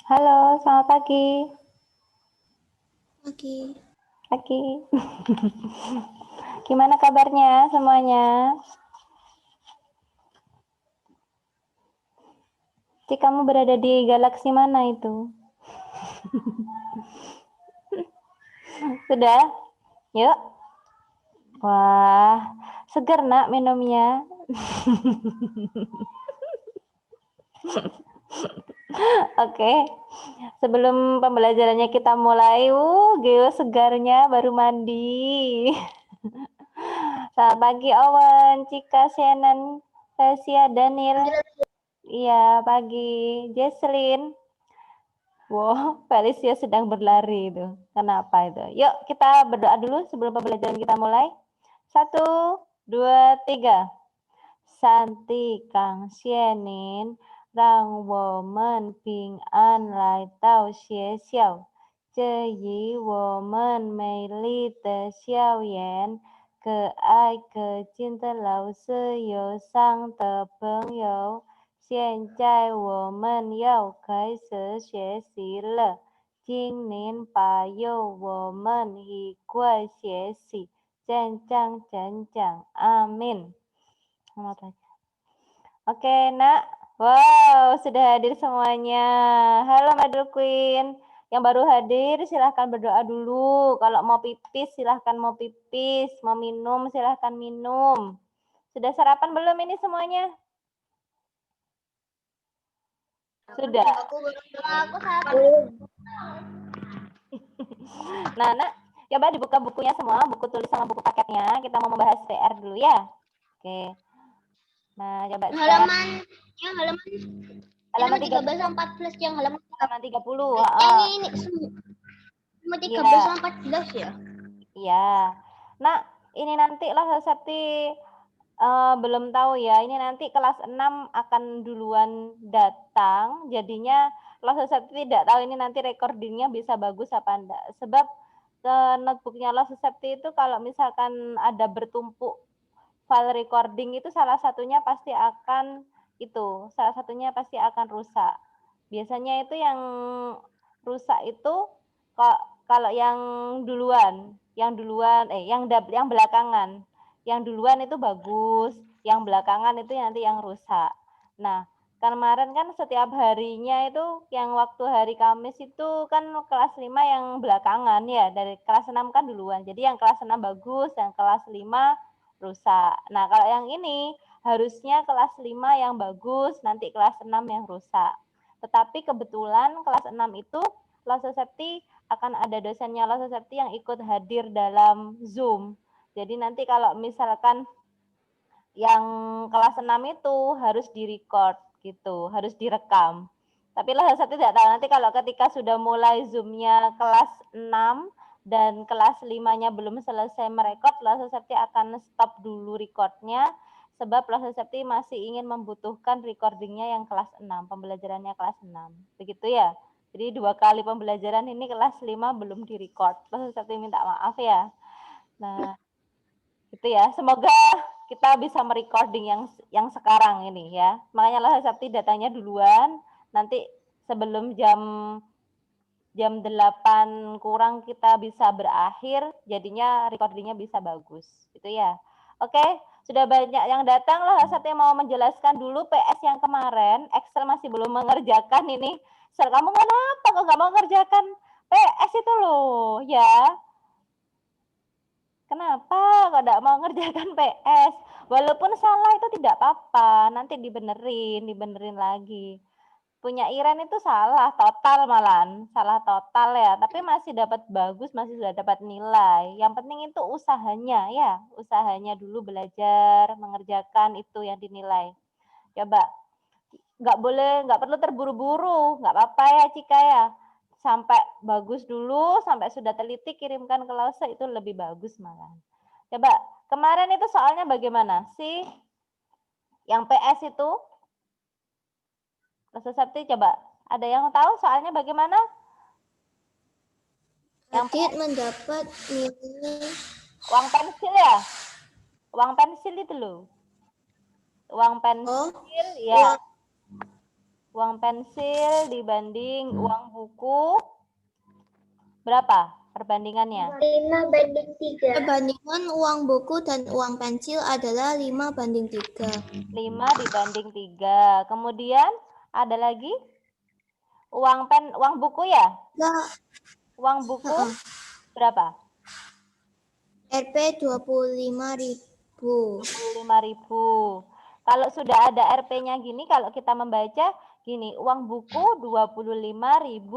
Halo, selamat pagi. Pagi. Pagi. Gimana kabarnya semuanya? Cik, kamu berada di galaksi mana itu? Sudah? Yuk. Wah, segar nak minumnya. Oke, sebelum pembelajarannya kita mulai, Geo segarnya baru mandi. Selamat pagi Owen, Cika, Shannon, Vesia, Daniel. Iya, pagi. Jesslyn. Wow, Felicia sedang berlari itu. Kenapa itu? Yuk kita berdoa dulu sebelum pembelajaran kita mulai. 1, 2, 3. Santi Kang Xienin, Rang Women Ping An Lai Tao Xie Xiao. 这一我们美丽的校园，可爱可敬的老师，友善的朋友。现在我们要开始学习了，今年保佑我们愉快学习，健康成长。Amin. Oke, nak. Wow, sudah hadir semuanya. Halo, Madul Queen. Yang baru hadir, silahkan berdoa dulu. Kalau mau pipis, silahkan mau pipis. Mau minum, silahkan minum. Sudah sarapan belum ini semuanya? Sudah. Aku sarapan. Nah, nak, coba dibuka bukunya semua, buku tulis sama buku paketnya. Kita mau membahas PR dulu ya. Oke. Nah, coba Halaman halaman 13 sama 14 yang halaman 30. yang ini semua 13 sama 14 ya. Iya. Nah, ini nanti lah Septi belum tahu ya. Ini nanti kelas 6 akan duluan datang. Jadinya Loh Septi tidak tahu ini nanti recordingnya bisa bagus apa enggak. Sebab notebooknya Loh Septi itu kalau misalkan ada bertumpuk file recording itu salah satunya pasti akan rusak. Biasanya itu yang rusak itu kalau yang belakangan. Yang duluan itu bagus, yang belakangan itu nanti yang rusak. Nah, kemarin kan setiap harinya itu yang waktu hari Kamis itu kan kelas 5 yang belakangan ya, dari kelas 6 kan duluan. Jadi yang kelas 6 bagus, yang kelas 5 rusak. Nah, kalau yang ini harusnya kelas 5 yang bagus, nanti kelas 6 yang rusak. Tetapi kebetulan kelas 6 itu Loso Septi akan ada dosennya Loso Septi yang ikut hadir dalam Zoom. Jadi nanti kalau misalkan yang kelas 6 itu harus di-record gitu, harus direkam. Tapi Loso Septi tidak tahu nanti kalau ketika sudah mulai Zoom-nya kelas 6 dan kelas 5-nya belum selesai merekod, Loso Septi akan stop dulu recordnya sebab Loso Septi masih ingin membutuhkan recordingnya yang kelas 6, pembelajarannya kelas 6. Begitu ya? Jadi 2 kali pembelajaran ini kelas 5 belum di-record. Loso Septi minta maaf ya. Nah, itu ya. Semoga kita bisa merecording yang sekarang ini ya. Makanya Loso Septi datangnya duluan, nanti sebelum jam 8 kurang kita bisa berakhir, jadinya recordingnya bisa bagus. Itu ya. Oke, sudah banyak yang datang loh. Saya mau menjelaskan dulu PS yang kemarin. Excel masih belum mengerjakan ini. Sel, kamu kenapa kok nggak mau mengerjakan PS itu loh? Ya, kenapa kok nggak mau mengerjakan PS? Walaupun salah itu tidak apa-apa, nanti dibenerin lagi. Punya Iren itu salah total malahan, salah total ya, tapi masih dapat bagus, masih sudah dapat nilai. Yang penting itu usahanya ya, usahanya dulu belajar, mengerjakan itu yang dinilai. Coba, nggak perlu terburu-buru, nggak apa-apa ya Cika ya. Sampai bagus dulu, sampai sudah teliti kirimkan ke Lause itu lebih bagus malahan. Coba, kemarin itu soalnya bagaimana sih? Yang PS itu Lause Septi coba, ada yang tahu soalnya bagaimana? Adit mendapat nilai Uang pensil ya? Uang pensil itu loh. Uang pensil ya. Uang pensil dibanding uang buku berapa perbandingannya? 5/3. Perbandingan uang buku dan uang pensil adalah 5/3. 5 dibanding 3. Kemudian ada lagi uang buku ya? Enggak. Uang buku berapa? Rp 25.000. 25.000. Kalau sudah ada RP-nya gini, kalau kita membaca gini, uang buku Rp25.000.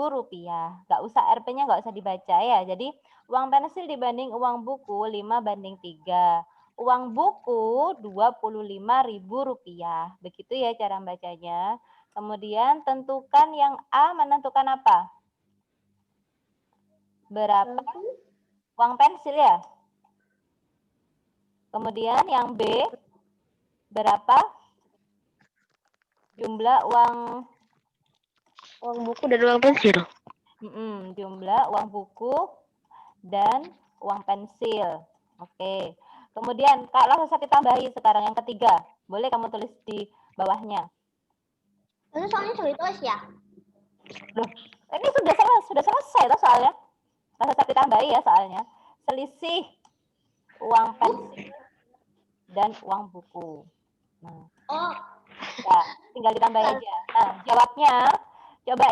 Nggak usah RP-nya nggak usah dibaca ya. Jadi uang pensil dibanding uang buku 5/3. Uang buku Rp25.000. Begitu ya cara membacanya. Kemudian tentukan yang A menentukan apa? Berapa uang pensil ya? Kemudian yang B berapa jumlah uang buku dan uang pensil. jumlah uang buku dan uang pensil. Oke. Kemudian kalau bisa ditambahi sekarang yang ketiga, boleh kamu tulis di bawahnya. Itu soalnya sudah ditulis ya. Loh, ini sudah selesai loh soalnya. Kalau bisa ditambahi ya soalnya. Selisih uang pensil dan uang buku. Nah, Oh, ya, tinggal ditambah aja. Nah, jawabnya coba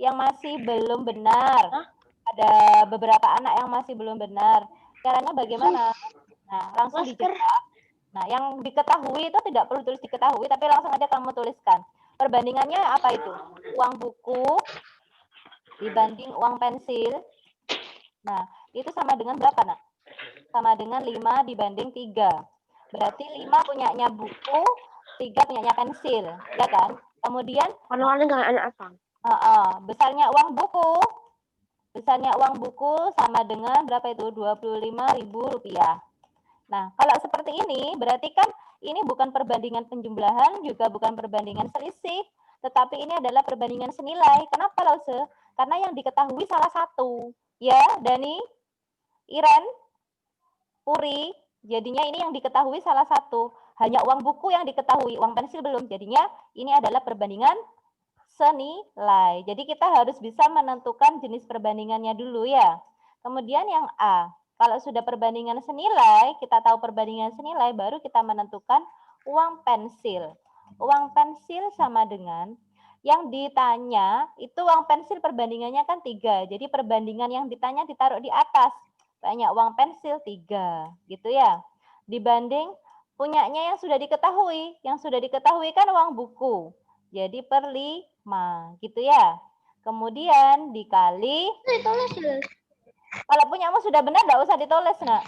yang masih belum benar. Ada beberapa anak yang masih belum benar. Caranya bagaimana? Nah, langsung dijawab. Nah, yang diketahui itu tidak perlu tulis diketahui, tapi langsung aja kamu tuliskan. Perbandingannya apa itu? Uang buku dibanding uang pensil. Nah, itu sama dengan berapa, Nak? Sama dengan 5 dibanding 3. Berarti 5 punyanya buku, 3 punyanya pensil, ya kan? Kemudian besarnya uang buku. Besarnya uang buku sama dengan berapa itu? Rp25.000. Nah, kalau seperti ini berarti kan ini bukan perbandingan penjumlahan, juga bukan perbandingan selisih, tetapi ini adalah perbandingan senilai. Kenapa, Lause? Karena yang diketahui salah satu. Ya, Dani, Iren, Puri, jadinya ini yang diketahui salah satu. Hanya uang buku yang diketahui, uang pensil belum. Jadinya ini adalah perbandingan senilai. Jadi kita harus bisa menentukan jenis perbandingannya dulu ya. Kemudian yang A, kalau sudah perbandingan senilai, kita tahu perbandingan senilai, baru kita menentukan uang pensil. Uang pensil sama dengan yang ditanya, itu uang pensil perbandingannya kan 3. Jadi perbandingan yang ditanya ditaruh di atas. Banyak uang pensil 3, gitu ya. Dibanding punyanya yang sudah diketahui. Yang sudah diketahui kan uang buku. Jadi per 5, gitu ya. Kemudian dikali. ditulis. Kalau punyamu sudah benar, nggak usah ditulis, Nak.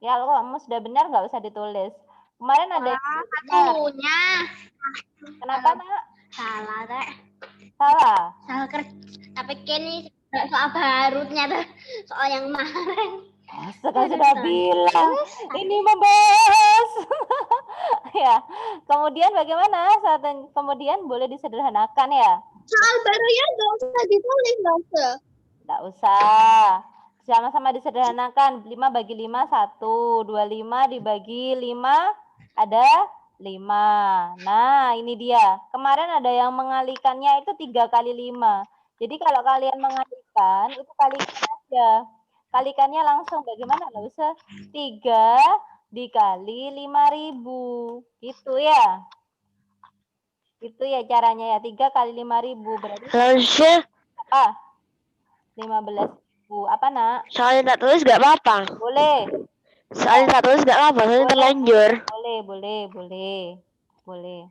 Ya, kalau kamu sudah benar, nggak usah ditulis. Kemarin ada yang Satunya. Kenapa, Nak? Salah, Teh. Salah. Salah kerja. Tapi kini soal barunya tuh. Soal yang kemarin. Sekarang sudah bilang ini membahas. Ya. Kemudian bagaimana? Kemudian boleh disederhanakan ya? Soal barunya nggak usah ditulis, nggak usah. Nggak usah. Sama-sama disederhanakan. 5 bagi 5, 1. 25 dibagi 5, ada 5. Nah, ini dia. Kemarin ada yang mengalikannya itu 3 kali 5. Jadi kalau kalian mengalikan, itu kalikan aja. Kalikannya langsung. Bagaimana? Nggak usah. 3 dikali 5.000. Gitu ya. Itu ya caranya ya. 3 kali 5.000. Berarti Harusnya apa? 15.000. Apa, Nak? soalnya tak tulis nggak apa-apa. Boleh. Soalnya tak tulis nggak apa-apa, soalnya terlanjur. Boleh.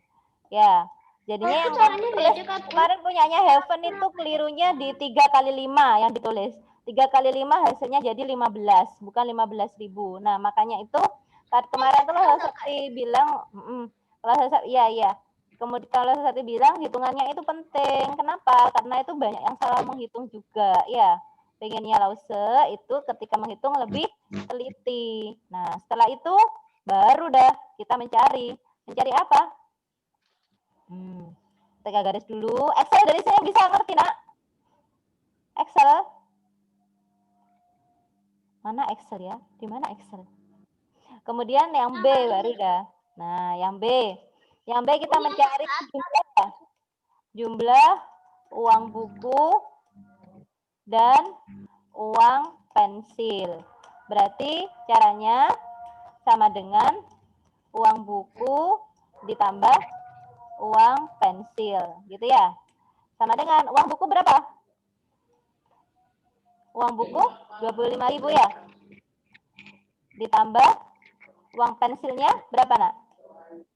Ya. Jadinya yang ditulis kemarin punyanya Heaven itu kelirunya di 3 kali 5 yang ditulis. 3 kali 5 hasilnya jadi 15, bukan 15.000. Nah, makanya itu kemarin tuh Sakti bilang, iya. Kemudian kalau Sakti bilang hitungannya itu penting. Kenapa? Karena itu banyak yang salah menghitung juga, ya. Pengennya Lause itu ketika menghitung lebih teliti. Nah, setelah itu baru dah kita mencari. Mencari apa? Tekan garis dulu. Excel dari sini bisa ngerti, Nak? Excel. Mana Excel ya? Di mana Excel? Kemudian yang B baru dah. Nah, yang B. Yang B kita mencari jumlah. jumlah uang buku dan uang pensil. Berarti caranya sama dengan uang buku ditambah uang pensil, gitu ya. Sama dengan uang buku berapa? Uang buku 25.000 ya. Ditambah uang pensilnya berapa, Nak?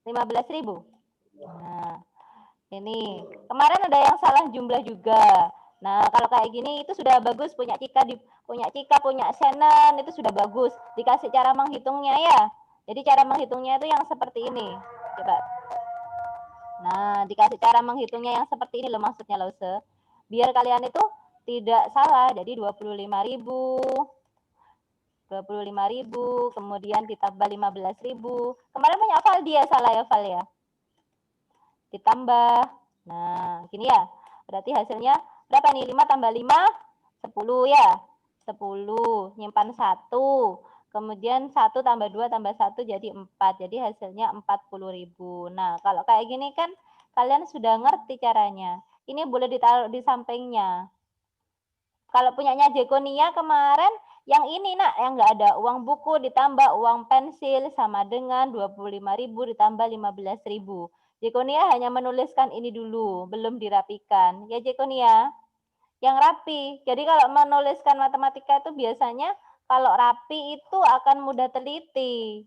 15.000. Nah, ini kemarin ada yang salah jumlah juga. Nah, kalau kayak gini itu sudah bagus, punya Cika, punya Senen, itu sudah bagus. Dikasih cara menghitungnya ya. Jadi cara menghitungnya itu yang seperti ini. Coba. Nah, dikasih cara menghitungnya yang seperti ini loh maksudnya Lause. Biar kalian itu tidak salah. Jadi 25.000. 25.000, kemudian ditambah 15.000. Kemarin punya Val dia salah ya Val ya. Ditambah. Nah, gini ya. Berarti hasilnya berapa nih? 5 tambah 5, 10 ya. 10, nyimpan 1. Kemudian 1 tambah 2 tambah 1 jadi 4. Jadi hasilnya 40.000. Nah, kalau kayak gini kan kalian sudah ngerti caranya. Ini boleh ditaruh di sampingnya. Kalau punyanya Jekonia kemarin, yang ini Nak, yang nggak ada uang buku ditambah uang pensil sama dengan 25.000 ditambah 15.000. Jekonia hanya menuliskan ini dulu, belum dirapikan. Ya Jekonia, yang rapi. Jadi kalau menuliskan matematika itu biasanya kalau rapi itu akan mudah teliti.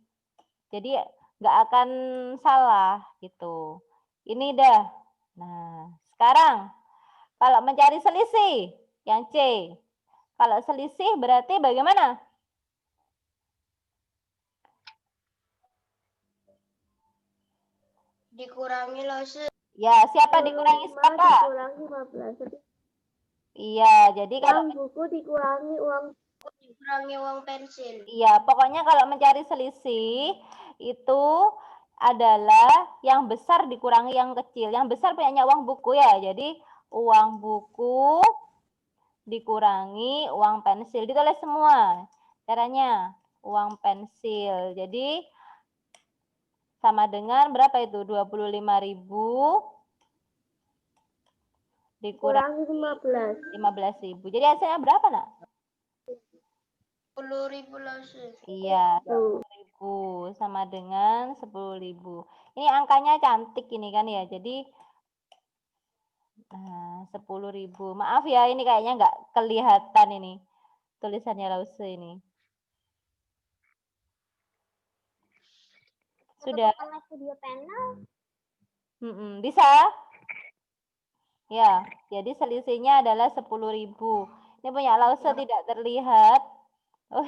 Jadi nggak akan salah gitu. Ini dah. Nah, sekarang kalau mencari selisih, yang C. Kalau selisih berarti bagaimana? Dikurangi Lause. Ya, siapa dikurangi siapa? Dikurangi 15. Iya, jadi kalau Uang buku dikurangi uang pensil. iya, pokoknya kalau mencari selisih itu adalah yang besar dikurangi yang kecil. Yang besar punyanya uang buku ya. Jadi uang buku dikurangi uang pensil. Ditulis semua. Caranya uang pensil. Jadi sama dengan berapa itu? 25.000 dikurangi 15.000. Jadi hasilnya berapa, Nak? 10.000 Lause. Iya, 10.000 sama dengan 10.000. Ini angkanya cantik ini kan ya. Jadi 10.000. Maaf ya, ini kayaknya nggak kelihatan ini tulisannya Lause ini. Sudah? Studio panel. Bisa? Ya, jadi selisihnya adalah 10.000. Ini punya Lause tidak terlihat. Oh,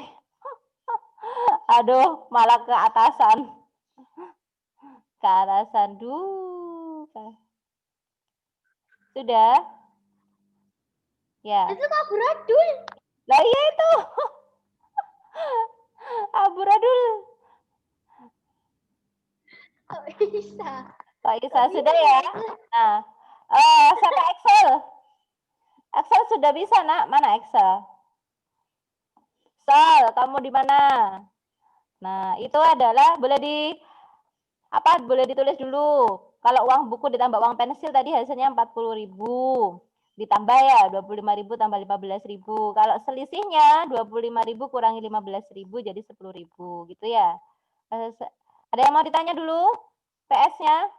aduh, malah ke atasan. Ke atasan. Sudah? Ya. Itu amburadul. Lah iya itu. Amburadul. Kok bisa? Kok bisa sudah ya? Nah, siapa Excel? Excel sudah bisa, Nak? Mana Excel? Excel, kamu di mana? Nah, itu adalah boleh ditulis dulu. Kalau uang buku ditambah uang pensil tadi hasilnya 40.000. Ditambah ya 25.000 tambah 15.000. Kalau selisihnya 25.000 kurangi 15.000 jadi 10.000 gitu ya. Ada yang mau ditanya dulu? PS-nya?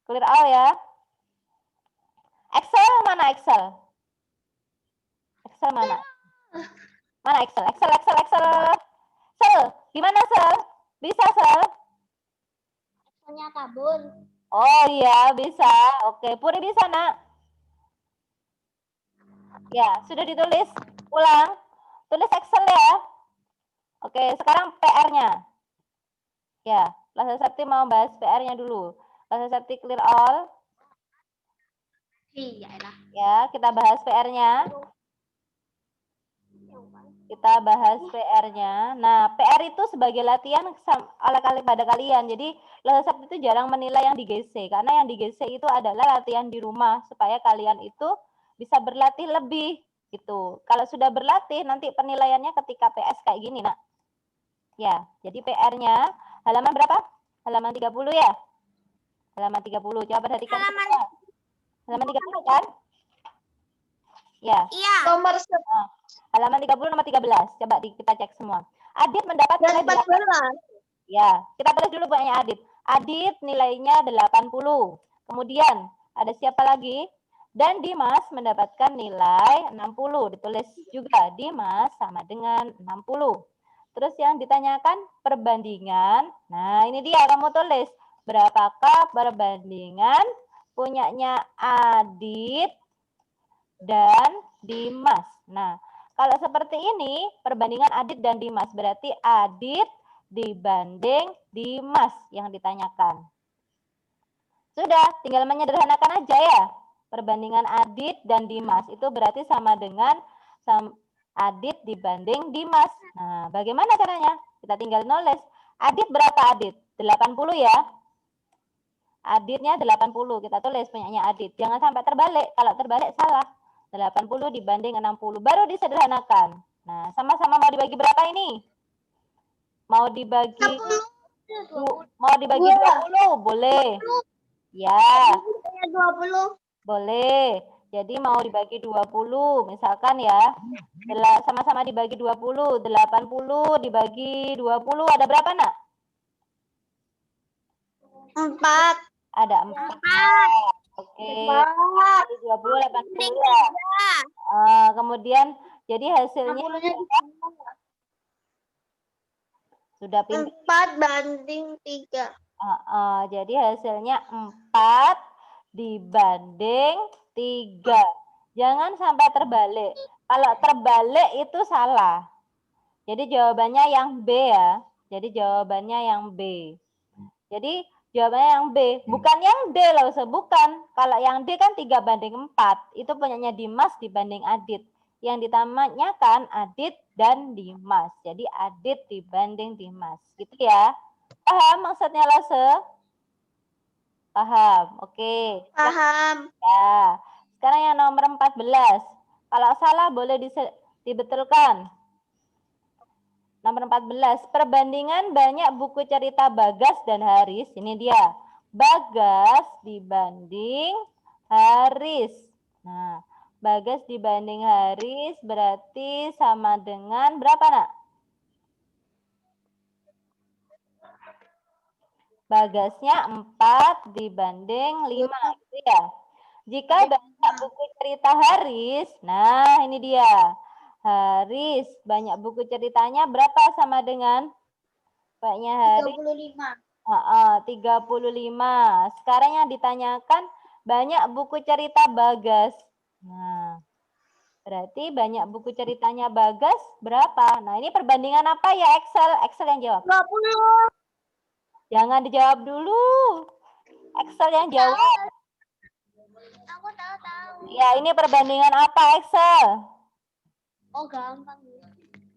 Clear all ya. Excel mana Excel? Excel mana? Mana Excel? Excel. Sel, gimana Sel? Bisa Sel? Excelnya kabur. Oh iya, bisa. Oke, Puri bisa, Nak? Ya, sudah ditulis. Ulang. Tulis Excel ya. Oke, sekarang PR-nya. Ya, Lasa Sakti mau bahas PR-nya dulu. Lasa Sakti clear all. Iya lah. Ya, kita bahas PR-nya. Kita bahas PR-nya. Nah, PR itu sebagai latihan ala-kali pada kalian. Jadi, Lasa Sakti itu jarang menilai yang di GC. Karena yang di GC itu adalah latihan di rumah. Supaya kalian itu bisa berlatih lebih. Gitu. Kalau sudah berlatih, nanti penilaiannya ketika PS kayak gini, Nak. Ya, jadi PR-nya halaman berapa? Halaman 30 ya? Halaman 30. Coba perhatikan. Halaman Halaman 30 kan? Ya. Iya. Nomor Halaman 30 nomor 13. Coba kita cek semua. Adit mendapat nilai 8. 14. Ya, kita tulis dulu punyanya Adit. Adit nilainya 80. Kemudian ada siapa lagi? Dan Dimas mendapatkan nilai 60. Ditulis juga Dimas sama dengan 60. Terus yang ditanyakan perbandingan. Nah, ini dia kamu tulis. Berapakah perbandingan punyanya Adit dan Dimas? Nah, kalau seperti ini perbandingan Adit dan Dimas berarti Adit dibanding Dimas yang ditanyakan. Sudah, tinggal menyederhanakan aja ya. Perbandingan Adit dan Dimas itu berarti sama dengan Adit dibanding Dimas. Nah, bagaimana caranya? Kita tinggal nulis. Adit berapa Adit? 80 ya. Aditnya 80. Kita tulis punyanya Adit. Jangan sampai terbalik. Kalau terbalik salah. 80 dibanding 60. Baru disederhanakan. Nah, sama-sama mau dibagi berapa ini? Mau dibagi 20? Boleh. Ya. 20. Boleh. Jadi mau dibagi 20. Misalkan ya. Sama-sama dibagi 20. 80 dibagi 20. Ada berapa, Nak? 4. Ada 4. Oke. 20, 80 ya. Kemudian jadi hasilnya sudah pintar. 4/3. Jadi hasilnya 4 dibanding 3. Jangan sampai terbalik. Kalau terbalik itu salah. Jadi jawabannya yang B ya. Jadi jawabannya yang B. Jadi jawabannya yang B. Bukan yang D loh, bukan. Kalau yang D kan 3/4. Itu punyanya Dimas dibanding Adit. Yang ditanyakan Adit dan Dimas. Jadi Adit dibanding Dimas. Gitu ya. Paham maksudnya Lose? Paham. Oke. Paham. Ya. Sekarang yang nomor 14. Kalau salah boleh dibetulkan. Nomor 14. Perbandingan banyak buku cerita Bagas dan Haris. Ini dia. Bagas dibanding Haris. Nah, Bagas dibanding Haris berarti sama dengan berapa, Nak? Bagasnya 4 dibanding 5, gitu ya. Jika banyak buku cerita Haris, nah ini dia. Haris, banyak buku ceritanya berapa sama dengan? Banyak Haris. 35. Sekarang yang ditanyakan banyak buku cerita Bagas. Nah, berarti banyak buku ceritanya Bagas berapa? Nah, ini perbandingan apa ya Excel? Excel yang jawab. 20. Jangan dijawab dulu. Excel yang jawab. Aku tahu. Ya, ini perbandingan apa Excel? Oh, gampang.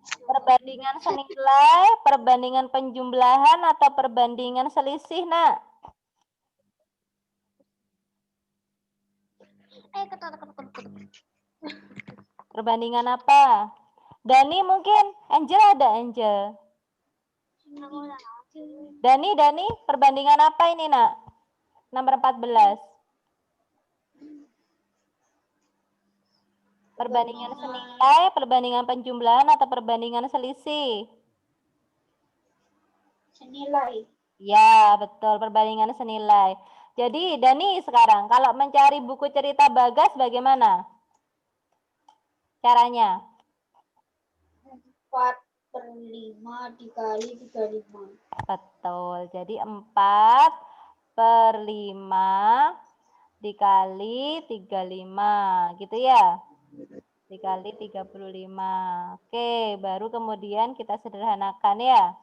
Perbandingan senilai, perbandingan penjumlahan, atau perbandingan selisih, Nak? Perbandingan apa? Dani mungkin? Angel ada Angel? Dani, perbandingan apa ini, Nak? Nomor 14. Perbandingan senilai, perbandingan penjumlahan, atau perbandingan selisih? Senilai. Ya, betul. Perbandingan senilai. Jadi, Dani sekarang, kalau mencari buku cerita Bagas, bagaimana caranya? 4/5 dikali 35. Betul. Jadi 4/5 dikali 35. Gitu ya? Dikali 35. Oke, baru kemudian kita sederhanakan ya.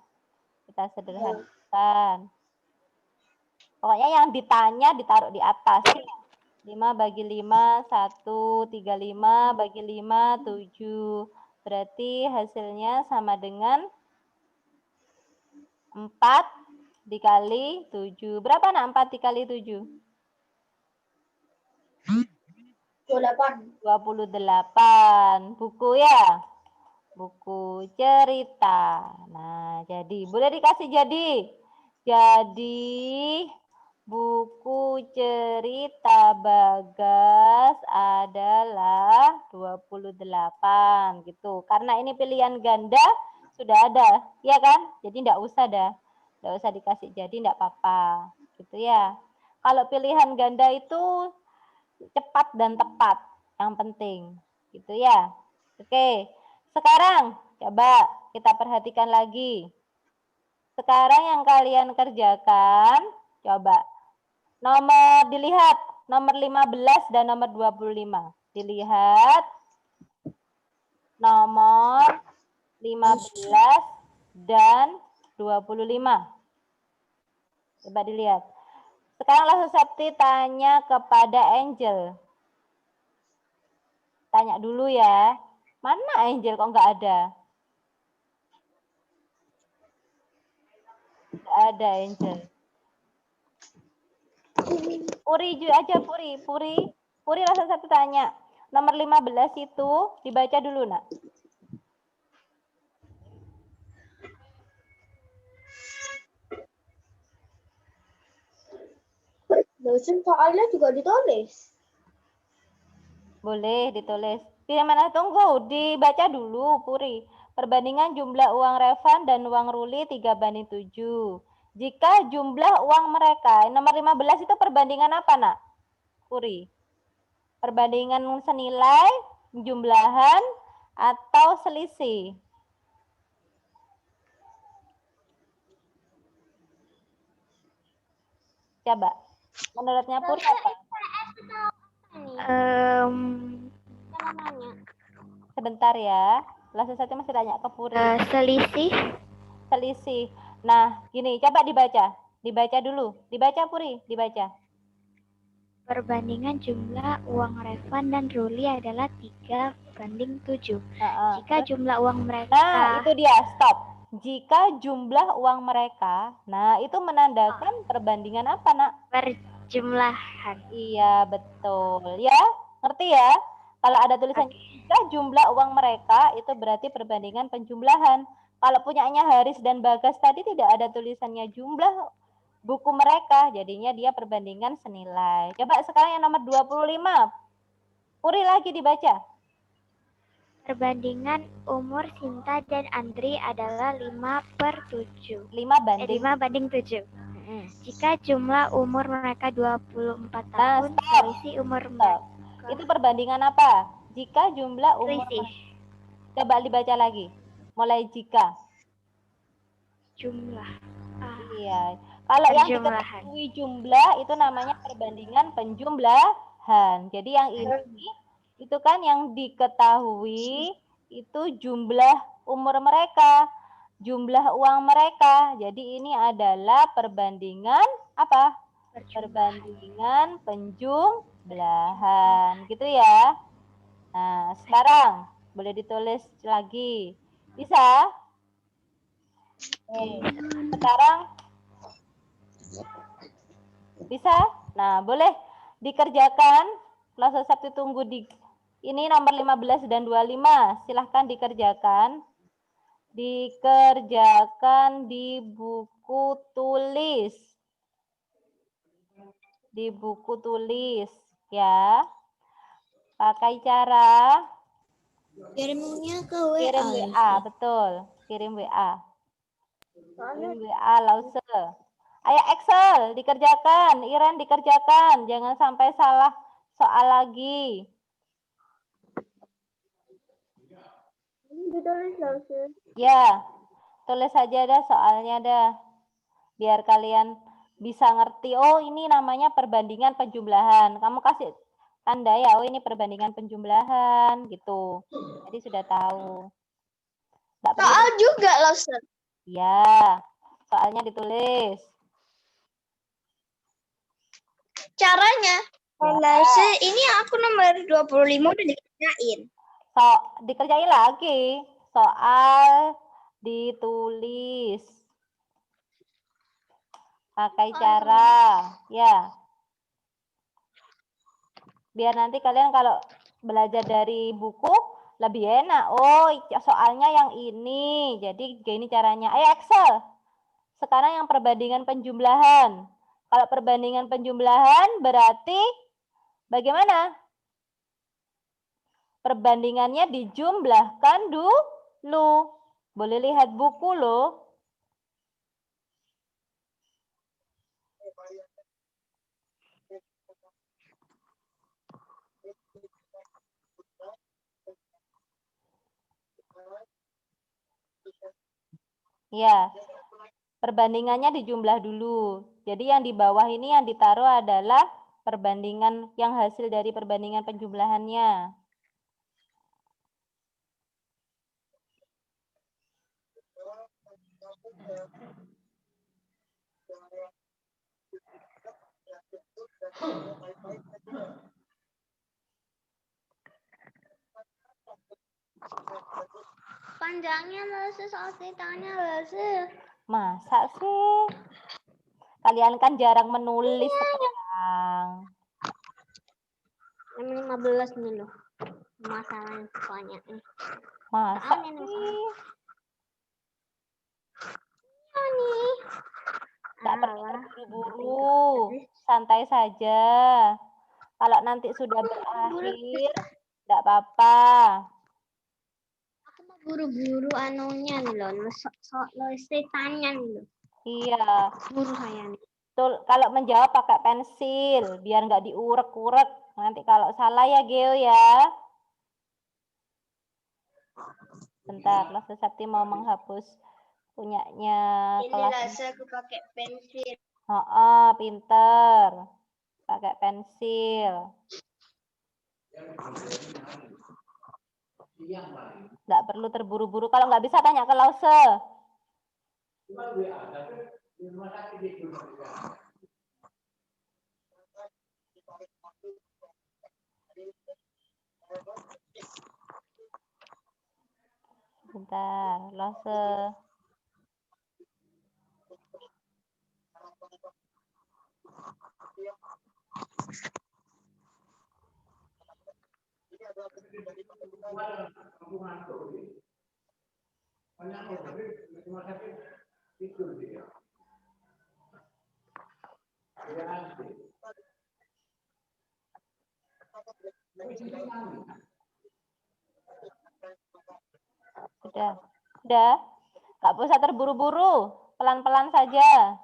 Kita sederhanakan. Pokoknya yang ditanya ditaruh di atas. 5 bagi 5, 1. 35 bagi 5, 7. Berarti hasilnya sama dengan 4 dikali 7. Berapa, Nak? 4 dikali 7? 28. Buku ya? Buku cerita. Nah, jadi. Boleh dikasih jadi? Jadi buku cerita Bagas adalah 28 gitu. Karena ini pilihan ganda sudah ada, ya kan? Jadi enggak usah dah. Enggak usah dikasih jadi enggak apa-apa. Gitu ya. Kalau pilihan ganda itu cepat dan tepat yang penting. Gitu ya. Oke. Sekarang coba kita perhatikan lagi. Sekarang yang kalian kerjakan coba nomor dilihat nomor 15 dan nomor 25. Dilihat nomor 15 dan 25. Coba dilihat. Sekarang langsung Septi tanya kepada Angel. Tanya dulu ya. Mana Angel kok nggak ada? Nggak ada Angel. Puri aja Puri langsung satu tanya. Nomor 15 itu dibaca dulu, Nak. Dosen soalnya juga ditulis. Boleh ditulis. Pilih mana? Tunggu, dibaca dulu, Puri. Perbandingan jumlah uang Revan dan uang Ruli 3:7. Jika jumlah uang mereka, nomor 15 itu perbandingan apa, Nak? Puri. Perbandingan senilai, jumlahan, atau selisih? Coba. Menurutnya Puri apa? Sebentar ya. Langsung saja masih tanya ke Puri. Selisih. Selisih. Nah, gini, coba dibaca. Dibaca dulu. Dibaca Puri, dibaca. Perbandingan jumlah uang Revan dan Ruli adalah 3:7. Jika jumlah uang mereka... Nah, itu dia, stop. Jika jumlah uang mereka, nah itu menandakan perbandingan apa, Nak? Perjumlahan. Iya, betul. Ya, ngerti ya? Kalau ada tulisan jika jumlah uang mereka, itu berarti perbandingan penjumlahan. Kalau punyanya Haris dan Bagas tadi tidak ada tulisannya jumlah buku mereka, jadinya dia perbandingan senilai. Coba sekarang yang nomor 25. Puri lagi dibaca. Perbandingan umur Sinta dan Andri adalah 5/7. 5:7. Jika jumlah umur mereka 24 tahun, selisih umur mereka. Itu perbandingan apa? Jika jumlah umur mereka. Coba dibaca lagi. Mulai jika. Jumlah. Iya. Kalau yang diketahui jumlah itu namanya perbandingan penjumlahan. Jadi yang ini itu kan yang diketahui itu jumlah umur mereka, jumlah uang mereka. Jadi ini adalah perbandingan apa? Perbandingan penjumlahan. Gitu ya. Nah, sekarang boleh ditulis lagi. Bisa? Sekarang bisa? Nah, boleh dikerjakan. Langsung Sabtu tunggu di ini nomor 15 dan 25. Silahkan dikerjakan. Dikerjakan di buku tulis. Di buku tulis, ya. Pakai cara kirimnya ke WA. Kirim WA, betul. Kirim WA. Kirim WA, Lause. Ayo Excel, dikerjakan. Iren dikerjakan. Jangan sampai salah soal lagi. Ini ditulis Lause. Ya, tulis saja dah soalnya dah. Biar kalian bisa ngerti, oh ini namanya perbandingan penjumlahan. Kamu kasih tanda ya, oh ini perbandingan penjumlahan gitu. Jadi sudah tahu. Soal juga Lause. Ya, soalnya ditulis. Caranya, Lause ini aku nomor 25 udah dikerjain. Dikerjain lagi. Soal ditulis. Pakai cara, ya. Biar nanti kalian kalau belajar dari buku lebih enak. Oh, soalnya yang ini. Jadi gini caranya. Ayo Excel. Sekarang yang perbandingan penjumlahan. Kalau perbandingan penjumlahan berarti bagaimana? Perbandingannya dijumlahkan dulu. Boleh lihat buku loh. Ya, perbandingannya dijumlah dulu. Jadi yang di bawah ini yang ditaruh adalah perbandingan yang hasil dari perbandingan penjumlahannya. Panjangnya Lese, soal ceritanya Lese. Masa sih? Kalian kan jarang menulis sekarang. 15 nih loh. Masalahnya pokoknya. Masa Soalnya nih, sih? nih. Nggak perlu terburu-buru. Santai saja. Kalau nanti sudah berakhir, nggak apa-apa. Aku mau buru-buru anunya nih loh. Ceritanya nih loh. Iya. Buru saya nih. Betul. Kalau menjawab pakai pensil, biar nggak diurek-urek. Nanti kalau salah ya Geo ya. Bentar, Lase Sakti mau menghapus punyanya kelas. Lese aku pakai pensil. Pinter. Pakai pensil. Nggak perlu terburu-buru. Kalau nggak bisa tanya ke Lause. Bentar, Lause. Udah. Nggak usah terburu-buru. Pelan-pelan saja.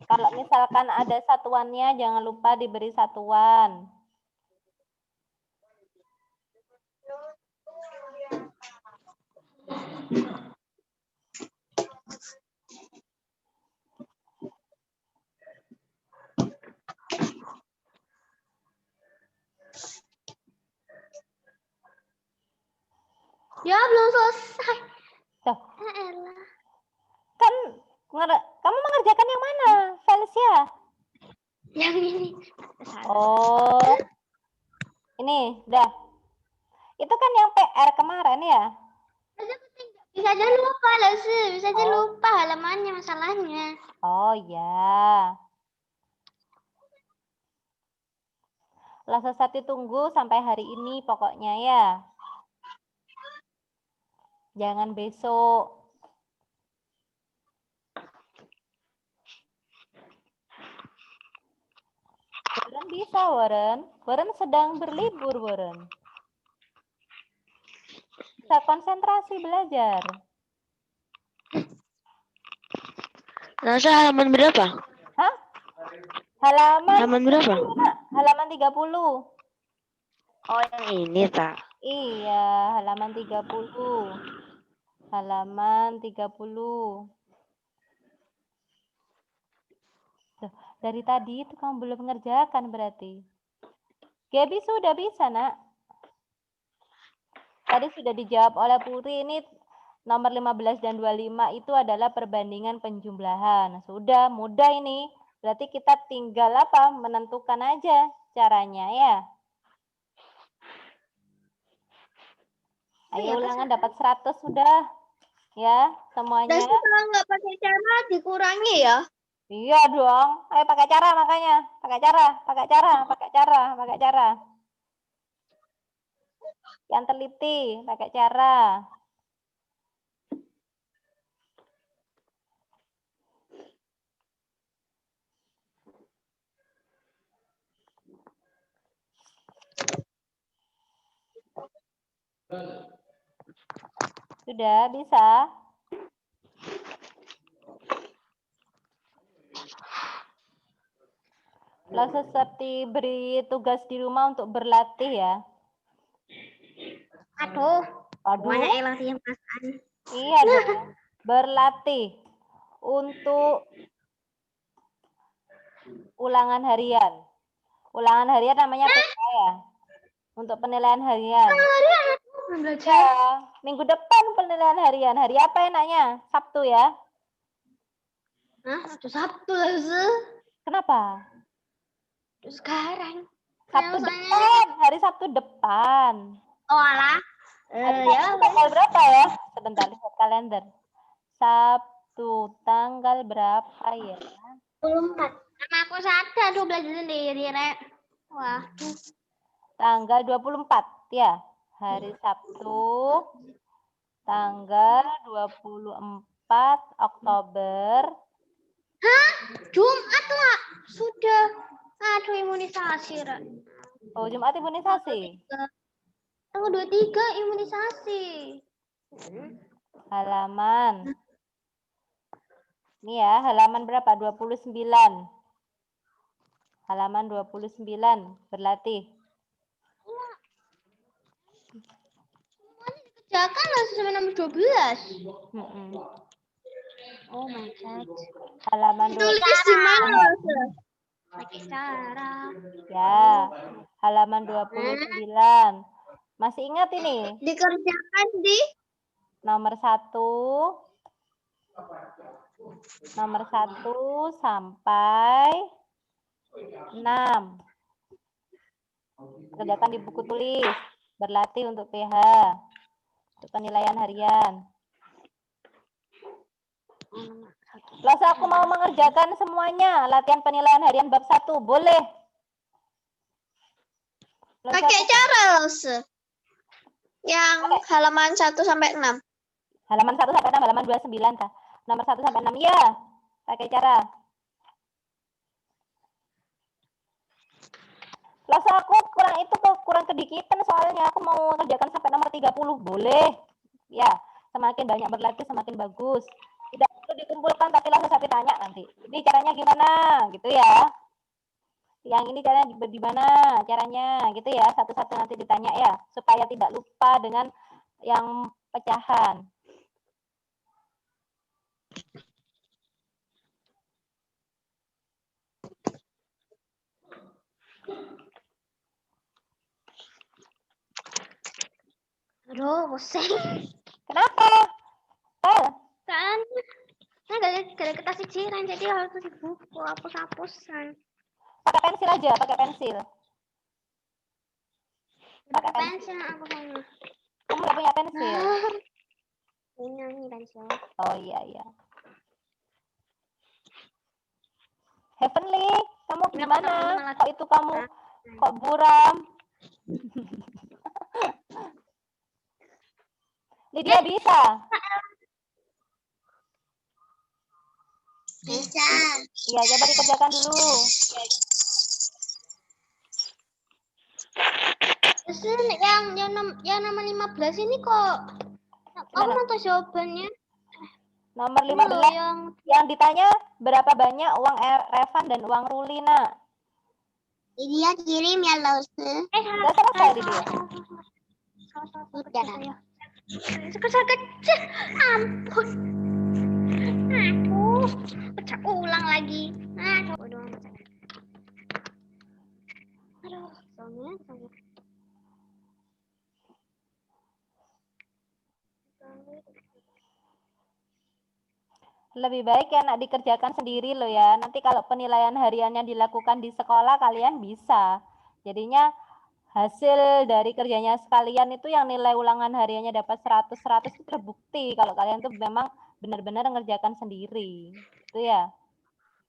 Kalau misalkan ada satuannya, jangan lupa diberi satuan. Ya belum selesai. Tuh. Elah. Kan kamu mengerjakan yang mana, Felicia? Yang ini. Oh. Ini, dah. Itu kan yang PR kemarin ya? Bisa aja lupa Lese. Bisa aja lupa halamannya masalahnya. Oh ya. Lase Sakti tunggu sampai hari ini pokoknya ya. Jangan besok. Warren bisa, Warren. Warren sedang berlibur, Warren. Bisa konsentrasi belajar. Nasa halaman berapa? Hah? Halaman berapa? Halaman 30. Oh, yang ini, tak. Iya, halaman 30. Halaman 30. Tuh, dari tadi itu kamu belum mengerjakan berarti. Gaby sudah bisa, Nak. Tadi sudah dijawab oleh Putri. Ini nomor 15 dan 25 itu adalah perbandingan penjumlahan. Sudah, mudah ini. Berarti kita tinggal apa? Menentukan aja caranya ya. Ayo ulangan dapat 100 sudah. Ya, semuanya. Kalau nggak pakai cara dikurangi ya? Iya dong. Ayo pakai cara makanya. Pakai cara. Yang teliti, pakai cara. Sudah bisa? Lalu seperti beri tugas di rumah untuk berlatih ya. Aduh. Aduh. Banyak latihan perasaan. Iya dong. Berlatih untuk ulangan harian. Ulangan harian namanya PK ya. Untuk penilaian harian. Ya, minggu depan penilaian harian. Hari apa enaknya? Sabtu ya? Hah? Sabtu lah, Ustaz. Kenapa? Sekarang. Sabtu depan. Hari Sabtu depan. Oh alah. Ya. Tanggal berapa ya? Sebentar, lihat kalender. Sabtu tanggal berapa ya? 24. Karena aku sadar tuh belajar sendiri, Rek. Wah. Tanggal 24 ya. Hari Sabtu tanggal 24 Oktober. Hah? Jumat lah. Sudah. Aduh, imunisasi, Rek. Oh, Jumat imunisasi. Tanggal 23 imunisasi. Halaman. Ini ya, halaman berapa? 29. Halaman 29 berlatih. Dikerjakan lah sampai nomor 12. Oh my god. Halaman 29. Tulis di mana, Ustaz? Pakai cara. Ya, halaman 29. Masih ingat ini? Dikerjakan di Nomor 1. Nomor 1 sampai 6. Kerjakan di buku tulis. Berlatih untuk PH. Untuk penilaian harian. Lalu aku mau mengerjakan semuanya. Latihan penilaian harian bab 1. Boleh. Pakai cara, Ustaz. Yang halaman 1 sampai 6. Halaman 1 sampai 6, halaman 29 kah? Nomor 1 sampai 6. Iya. Pakai cara. Lalu aku kurang kedikitan soalnya aku mau mengerjakan sampai nomor 30. Boleh. Ya, semakin banyak berlatih semakin bagus. Tidak perlu dikumpulkan tapi langsung saya tanya nanti. Ini caranya gimana? Gitu ya. Yang ini caranya gimana? Caranya gitu ya. Satu-satu nanti ditanya ya, supaya tidak lupa dengan yang pecahan. Aduh, pusing. Kenapa? Kan gak ada kertas ciran, jadi harus di buku hapus-hapusan. Pakai pensil aja, pakai pensil. Pakai pensil aku punya. Kamu nggak punya pensil? Ini pensil. Oh iya. Heavenly, kamu gimana? Kok itu kamu kok buram? Lydia bisa? Bisa. Iya, coba dikerjakan dulu. Terus yang nama 15 ini kok kamu nonton jawabannya? Nomor Ini 15 loh yang ditanya berapa banyak uang Revan dan uang Ruli, Nak? Lydia kirim ya, Ustaz. Udah selesai, Lydia. Sudah. Kecil. Ampun. Aduh, pecah ulang lagi. Aduh. Soalnya. Lebih baik ya nak dikerjakan sendiri loh ya. Nanti kalau penilaian hariannya dilakukan di sekolah kalian bisa. Jadinya hasil dari kerjanya sekalian itu yang nilai ulangan hariannya dapat 100 itu terbukti kalau kalian tuh memang benar-benar mengerjakan sendiri. Itu ya.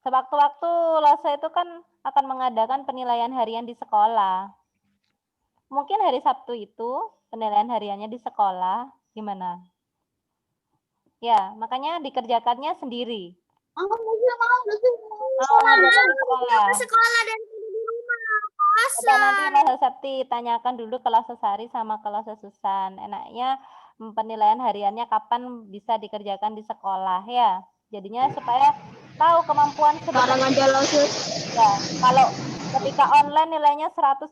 Sewaktu-waktu LOSE itu kan akan mengadakan penilaian harian di sekolah. Mungkin hari Sabtu itu penilaian hariannya di sekolah, gimana? Ya, makanya dikerjakannya sendiri. Oh, mau ngerjakan di sekolah. sekolah dan di rumah. Coba nanti Lasa Septi tanyakan dulu ke Lasa Sari sama ke Lasa Susan. Enaknya penilaian hariannya kapan bisa dikerjakan di sekolah ya. Jadinya supaya tahu kemampuan sebenarnya. Ya, kalau ketika online nilainya 100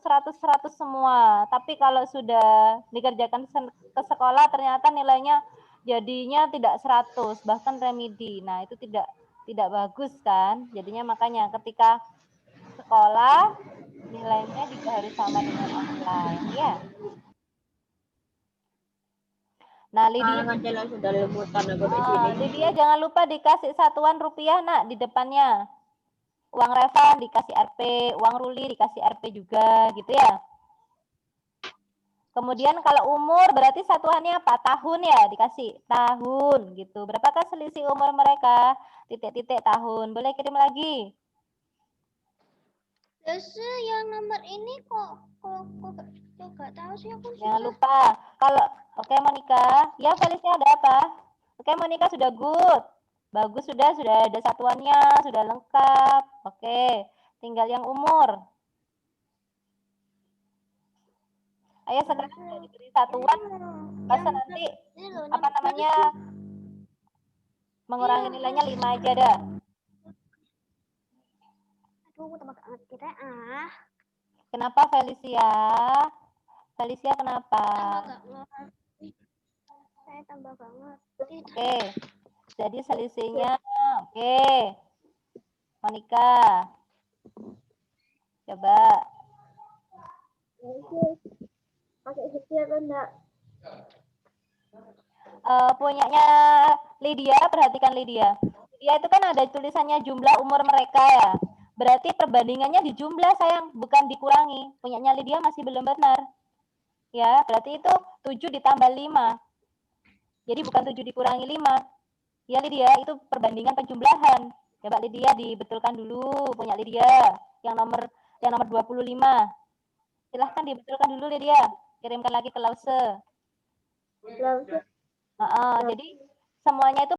semua. Tapi kalau sudah dikerjakan ke sekolah ternyata nilainya jadinya tidak 100, bahkan remedi. Nah, itu tidak bagus kan? Jadinya makanya ketika sekolah nilainya juga harus sama dengan online ya. Nah, Lydia jangan lupa dikasih satuan rupiah nak di depannya. Uang Revan dikasih Rp, uang Ruli dikasih Rp juga gitu ya. Kemudian kalau umur berarti satuannya apa? Tahun ya, dikasih tahun gitu. Berapakah selisih umur mereka? Titik-titik tahun. Boleh kirim lagi. Yang nomor ini kok nggak tahu sih aku. Jangan lupa. Kalau oke Monica, ya Felicia ada apa? Oke Monica sudah good. Bagus sudah ada satuannya, sudah lengkap. Oke, tinggal yang umur. Ayo sekarang sudah diberi satuan, masa nanti apa namanya mengurangi nilainya 5 aja dah. Aduh, tambah banget kita Kenapa Felicia? Felicia kenapa? Saya tambah banget. Oke, jadi selisihnya oke. Monica, coba. Pakai setia atau enggak? Punyanya Lydia, perhatikan Lydia. Lydia itu kan ada tulisannya jumlah umur mereka ya. Berarti perbandingannya di jumlah sayang, bukan dikurangi. Punyanya Lydia masih belum benar. Ya, berarti itu 7 ditambah 5. Jadi bukan 7 dikurangi 5. Ya Lydia, itu perbandingan penjumlahan. Coba Lydia dibetulkan dulu, punya Lydia. Yang nomor 25. Silahkan dibetulkan dulu Lydia. Kirimkan lagi ke Lause. Jadi semuanya itu